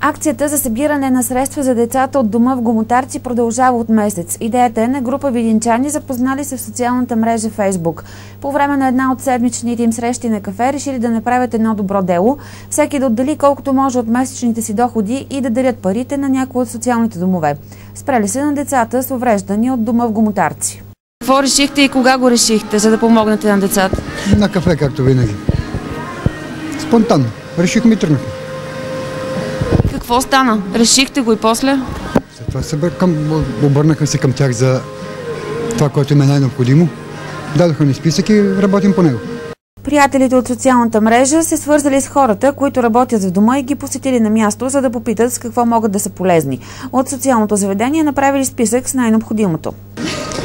Акцията за събиране на средства за децата от дома в Гомотарци продължава от месец. Идеята е на група видинчани, запознали се в социалната мрежа Facebook. По време на една от седмичните им срещи на кафе решили да направят едно добро дело, всеки да отдели колкото може от месечните си доходи и да дарят парите на някои от социалните домове. Спрели се на децата с увреждания от дома в Гомотарци. Какво решихте и кога го решихте, за да помогнете на децата? На кафе, както винаги. Спонтанно. Решихме и тръгнахме. Какво стана? Решихте го и после? След това обърнахме се към тях за това, което им е най-необходимо. Дадоха ни списък и работим по него. Приятелите от социалната мрежа се свързали с хората, които работят в дома и ги посетили на място, за да попитат с какво могат да са полезни. От социалното заведение направили списък с най-необходимото.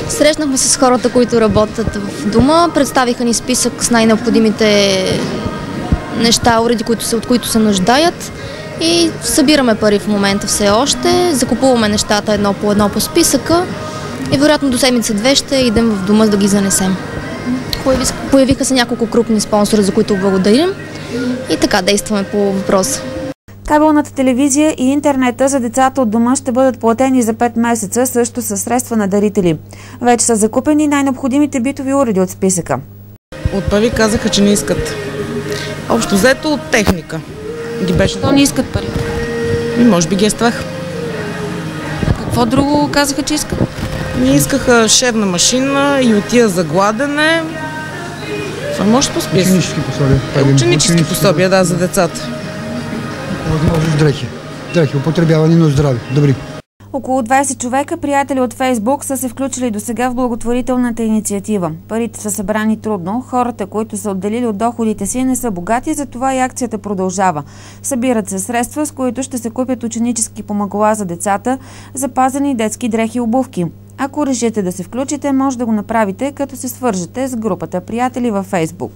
Срещнахме се с хората, които работят в дома, представиха ни списък с най-необходимите неща, уреди, от които се нуждаят, и събираме пари в момента все още, закупуваме нещата едно по списъка и вероятно до седмица-две ще идем в дома да ги занесем. Появиха се няколко крупни спонсори, за които благодарим, и така действаме по въпроса. Кабелната телевизия и интернета за децата от дома ще бъдат платени за 5 месеца, също със средства на дарители. Вече са закупени най-необходимите битови уреди от списъка. От първи казаха, че не искат. Общо взето от техника. То не искат пари? Може би ги е страх. Какво друго казаха, че искат? Не искаха шевна машина и отия за гладене. Това може по списък. Ученически пособия. Ученически пособия, да, за децата. Възможно дрехи. Дрехи, употребявани, но здрави. Добри. Около 20 човека, приятели от Фейсбук, са се включили досега в благотворителната инициатива. Парите са събрани трудно, хората, които са отделили от доходите си, не са богати, затова и акцията продължава. Събират се средства, с които ще се купят ученически помагала за децата, запазени детски дрехи и обувки. Ако решите да се включите, може да го направите, като се свържете с групата приятели във Фейсбук.